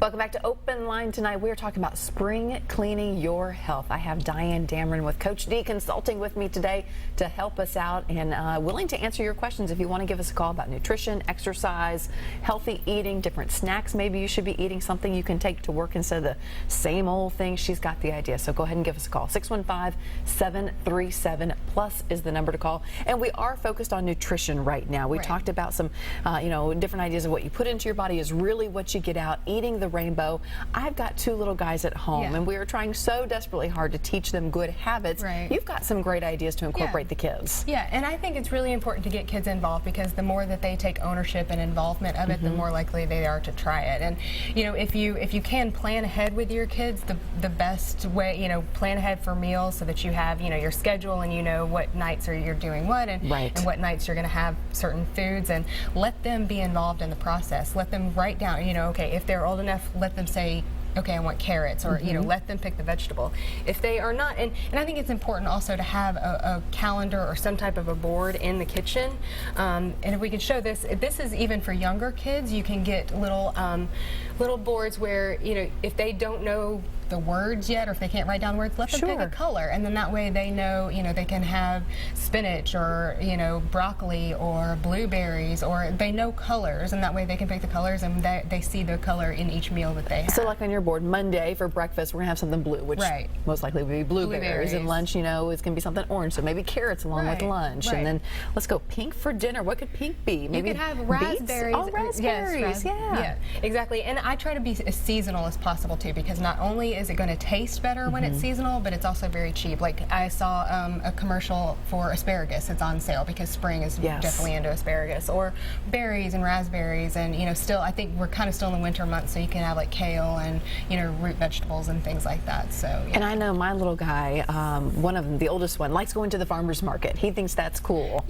Welcome back to OpenLine. Tonight we are talking about spring cleaning your health. I have Diane Dameron with Coach D consulting with me today to help us out and willing to answer your questions. If you want to give us a call about nutrition, exercise, healthy eating, different snacks maybe you should be eating, something you can take to work instead of the same old thing, she's got the idea. So go ahead and give us a call. 615-737-PLUS is the number to call. And we are focused on nutrition right now. We talked about some different ideas of what you put into your body is really what you get out. Eating the rainbow. I've got two little guys at home, and we are trying so desperately hard to teach them good habits. You've got some great ideas to incorporate the kids. Yeah, and I think it's really important to get kids involved, because the more that they take ownership and involvement of it, the more likely they are to try it. And if you can plan ahead with your kids, the best way, plan ahead for meals so that you have your schedule and you know what nights you're doing what, and what nights you're going to have certain foods, and let them be involved in the process. Let them write down, okay, if they're old enough, let them say, okay, I want carrots, or let them pick the vegetable. If they are not, and I think it's important also to have a calendar or some type of a board in the kitchen. And if we can show this, this is even for younger kids. You can get little boards where if they don't know the words yet, or if they can't write down the words, let them pick a color, and then that way they know they can have spinach or broccoli or blueberries, or they know colors, and that way they can pick the colors, and they see the color in each meal that they have. So like on your board, Monday for breakfast we're gonna have something blue, which most likely would be blueberries, and lunch it's gonna be something orange, so maybe carrots along with lunch, and then let's go pink for dinner. What could pink be? Maybe you could have raspberries. Oh, raspberries. Yeah, exactly. And I try to be as seasonal as possible too, because not only is it going to taste better when it's seasonal, but it's also very cheap. Like I saw a commercial for asparagus. It's on sale because spring is definitely into asparagus, or berries and raspberries, and still I think we're kind of still in the winter months, so you can have like kale and root vegetables and things like that. So and I know my little guy, one of them, the oldest one, likes going to the farmer's market. He thinks that's cool.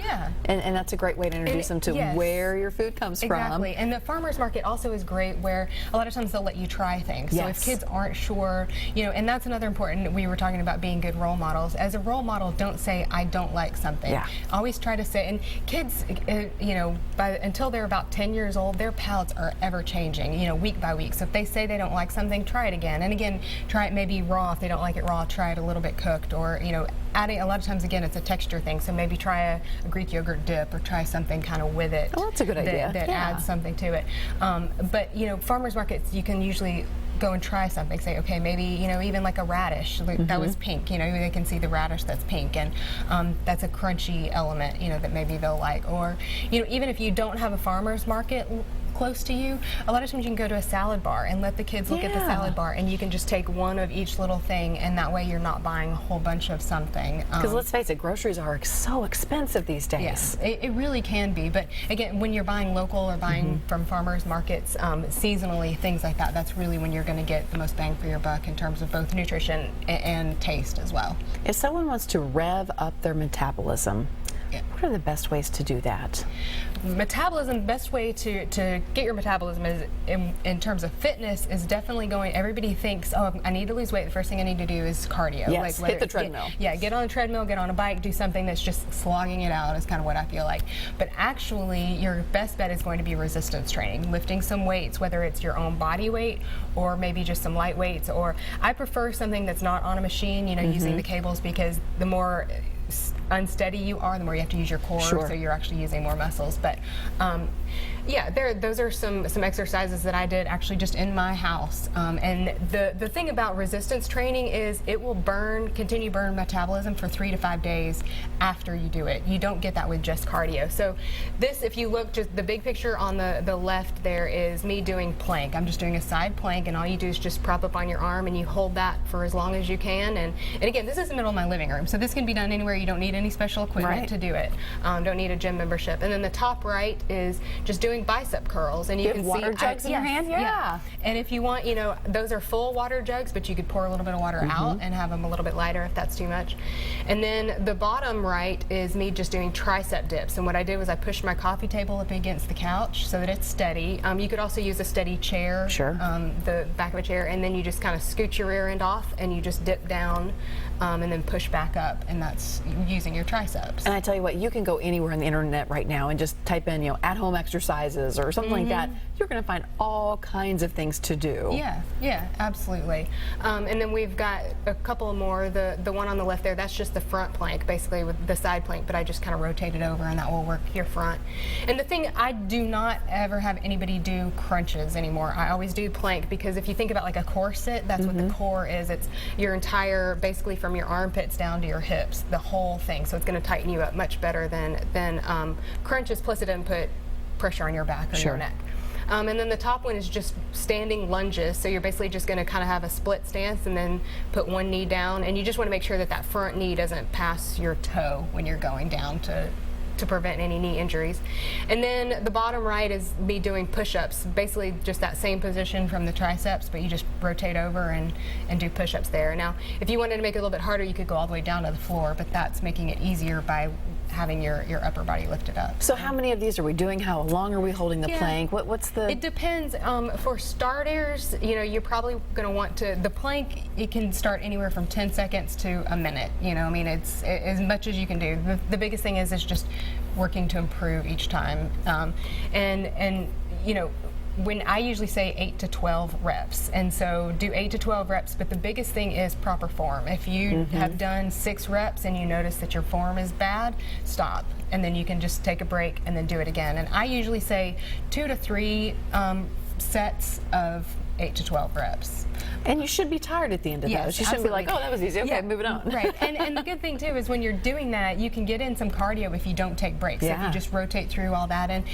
And that's a great way to introduce them to where your food comes from. Exactly. And the farmer's market also is great, where a lot of times they'll let you try things. So if kids aren't sure, and that's another important, we were talking about being good role models. As a role model, don't say, I don't like something. Always try to say, and kids, until they're about 10 years old, their palates are ever changing, week by week. So if they say they don't like something, try it again. And again, try it maybe raw. If they don't like it raw, try it a little bit cooked, or, adding, a lot of times, again, it's a texture thing. So maybe try a Greek yogurt dip, or try something kind of with it. Oh, that's a good idea. That adds something to it. But, farmers markets, you can usually go and try something. Say, okay, maybe even like a radish that was pink. They can see the radish that's pink, and that's a crunchy element. That maybe they'll like. Or even if you don't have a farmer's market close to you, a lot of times you can go to a salad bar and let the kids look at the salad bar, and you can just take one of each little thing, and that way you're not buying a whole bunch of something. Because let's face it, groceries are so expensive these days. Yes, it really can be. But again, when you're buying local or buying from farmers markets, seasonally, things like that, that's really when you're going to get the most bang for your buck in terms of both nutrition and taste as well. If someone wants to rev up their metabolism, what are the best ways to do that? Metabolism, the best way to get your metabolism is in terms of fitness is definitely going. Everybody thinks, oh, I need to lose weight. The first thing I need to do is cardio. Yes, hit the treadmill. Get on a treadmill, get on a bike, do something that's just slogging it out is kind of what I feel like. But actually, your best bet is going to be resistance training, lifting some weights, whether it's your own body weight or maybe just some light weights. Or I prefer something that's not on a machine, using the cables, because the more unsteady you are, the more you have to use your core, so you're actually using more muscles. But those are some exercises that I did actually just in my house. And the thing about resistance training is it will continue burn metabolism for 3 to 5 days after you do it. You don't get that with just cardio. So this, if you look, just the big picture on the left there is me doing plank. I'm just doing a side plank, and all you do is just prop up on your arm, and you hold that for as long as you can. And again, this is the middle of my living room, so this can be done anywhere. You don't need any special equipment to do it. Don't need a gym membership. And then the top right is just doing bicep curls, and you can see water jugs in your hand. And if you want, those are full water jugs, but you could pour a little bit of water out and have them a little bit lighter if that's too much. And then the bottom right is me just doing tricep dips. And what I did was I pushed my coffee table up against the couch so that it's steady. You could also use a steady chair, the back of a chair, and then you just kind of scoot your rear end off, and you just dip down and then push back up, and that's using your triceps. And I tell you what, you can go anywhere on the internet right now and just type in, at-home exercises or something like that. You're going to find all kinds of things to do. Yeah, absolutely. And then we've got a couple more. The one on the left there, that's just the front plank, basically with the side plank, but I just kind of rotate it over and that will work your front. And the thing, I do not ever have anybody do crunches anymore. I always do plank, because if you think about like a corset, that's what the core is. It's your entire, basically from your armpits down to your hips, the whole thing. So it's going to tighten you up much better than crunches, plus it doesn't put pressure on your back or your neck. And then the top one is just standing lunges. So you're basically just going to kind of have a split stance and then put one knee down. And you just want to make sure that that front knee doesn't pass your toe when you're going down to prevent any knee injuries. And then the bottom right is me doing push-ups, basically just that same position from the triceps, but you just rotate over and do push-ups there. Now, if you wanted to make it a little bit harder, you could go all the way down to the floor, but that's making it easier by having your upper body lifted up. So how many of these are we doing? How long are we holding the plank? What's the... It depends. For starters, you're probably going to want to, the plank, it can start anywhere from 10 seconds to a minute. I mean, it's as much as you can do. The biggest thing is just working to improve each time. When I usually say 8 to 12 reps, and so do 8 to 12 reps, but the biggest thing is proper form. If you have done 6 reps and you notice that your form is bad, stop, and then you can just take a break and then do it again. And I usually say 2 to 3 sets of 8 to 12 reps. And you should be tired at the end of those. You shouldn't be like, oh, that was easy. Okay, moving on. Right. And the good thing, too, is when you're doing that, you can get in some cardio if you don't take breaks. If you just rotate through all that. And,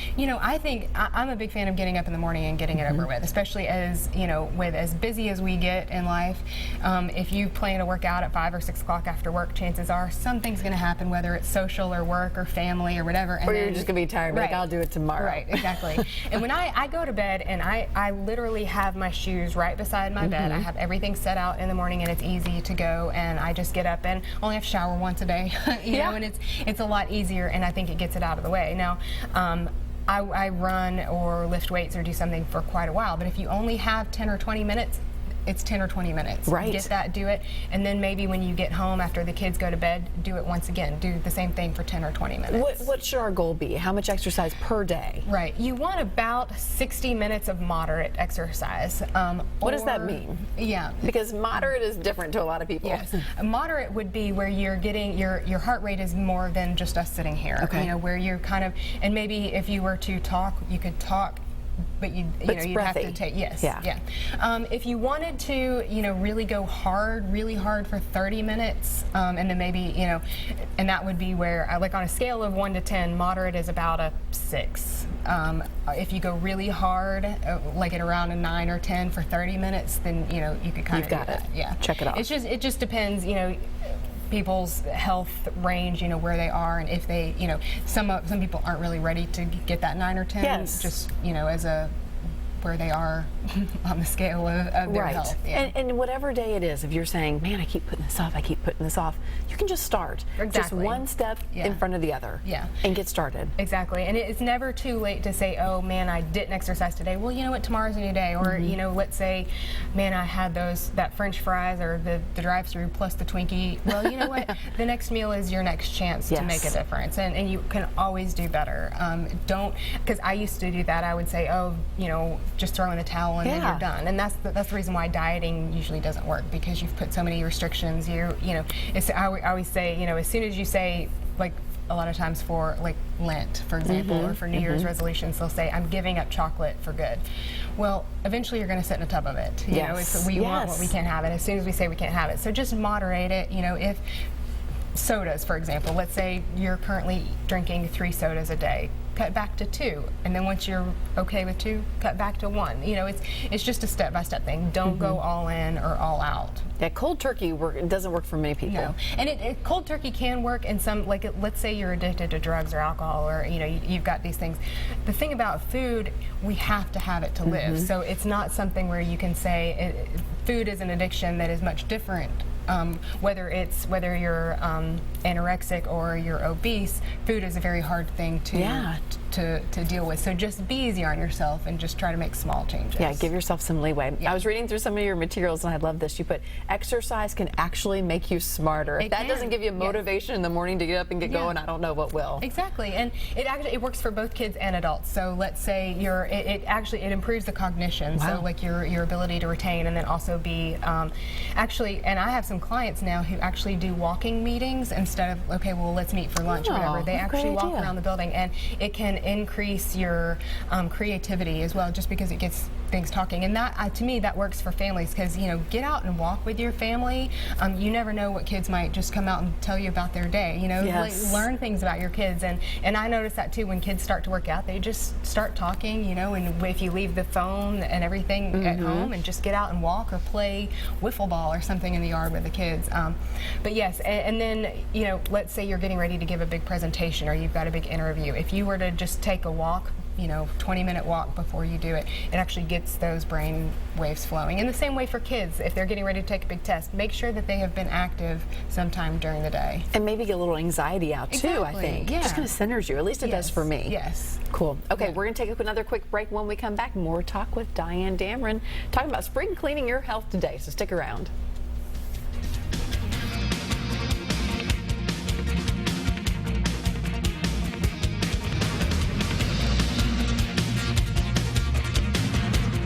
I think I'm a big fan of getting up in the morning and getting it over with, especially as, with as busy as we get in life. If you plan to work out at 5 or 6 o'clock after work, chances are something's going to happen, whether it's social or work or family or whatever. And or you're just going to be tired, like, I'll do it tomorrow. Right, exactly. And when I go to bed and I literally have my shoes right beside my bed, I have everything set out in the morning and it's easy to go, and I just get up and only have to shower once a day, and it's a lot easier, and I think it gets it out of the way. Now, I run or lift weights or do something for quite a while, but if you only have 10 or 20 minutes, it's 10 or 20 minutes. Right. Get that, do it, and then maybe when you get home after the kids go to bed, do it once again. Do the same thing for 10 or 20 minutes. What should our goal be? How much exercise per day? Right. You want about 60 minutes of moderate exercise. What does that mean? Yeah. Because moderate is different to a lot of people. Yes. Moderate would be where you're getting your heart rate is more than just us sitting here. Okay. Where you're kind of, and maybe if you were to talk, you could talk, but you'd have to take, if you wanted to, really go really hard for 30 minutes, and then maybe, and that would be where, like on a scale of 1 to 10, moderate is about a 6. If you go really hard, like at around a 9 or 10 for 30 minutes, then, you could kind of do that. Yeah. Check it out. It just depends, people's health range, where they are, and if they, some people aren't really ready to get that 9 or 10. Yes. Just, as a where they are on the scale of their health. Yeah. And whatever day it is, if you're saying, man, I keep putting this off, you can just start. Exactly. Just one step in front of the other. Yeah. And get started. Exactly. And it's never too late to say, oh man, I didn't exercise today. Well, you know what, tomorrow's a new day. Or, let's say, man, I had that French fries or the drive-through plus the Twinkie. Well, you know what, the next meal is your next chance to make a difference. And you can always do better. Because I used to do that. I would say, oh, just throw in the towel and then you're done. And that's the reason why dieting usually doesn't work, because you've put so many restrictions. I always say, as soon as you say, like a lot of times for like Lent, for example, or for New Year's resolutions, they'll say, I'm giving up chocolate for good. Well, eventually you're going to sit in a tub of it. We want what we can't have it as soon as we say we can't have it. So just moderate it. If sodas, for example, let's say you're currently drinking 3 sodas a day, cut back to 2, and then once you're okay with 2, cut back to 1. It's just a step-by-step thing. Don't go all in or all out. Yeah, cold turkey doesn't work for many people. No, and cold turkey can work in some, like let's say you're addicted to drugs or alcohol, or you've got these things. The thing about food, we have to have it to live. So it's not something where you can say food is an addiction that is much different. Whether you're anorexic or you're obese, food is a very hard thing to to deal with. So just be easy on yourself and just try to make small changes. Yeah, give yourself some leeway. Yeah. I was reading through some of your materials and I love this. You put exercise can actually make you smarter. If that doesn't give you motivation in the morning to get up and get going, I don't know what will. Exactly, and it works for both kids and adults. So let's say it improves the cognition, so like your ability to retain, and then also be actually. And I have some clients now who actually do walking meetings instead of let's meet for lunch or whatever. They actually walk around the building, and it can increase your creativity as well, just because it gets things talking. And that to me that works for families, because get out and walk with your family. You never know what kids might just come out and tell you about their day. Learn things about your kids, and I notice that too when kids start to work out, they just start talking. And if you leave the phone and everything at home and just get out and walk or play wiffle ball or something in the yard with the kids. But yes, and then let's say you're getting ready to give a big presentation or you've got a big interview. If you were to just take a walk, 20-minute walk before you do it, it actually gets those brain waves flowing. And the same way for kids, if they're getting ready to take a big test, make sure that they have been active sometime during the day. And maybe get a little anxiety out too, I think. Yeah. It just kind of centers you, at least it does for me. Yes. Cool. Okay, we're going to take another quick break. When we come back, more talk with Diane Dameron, talking about spring cleaning your health today, so stick around.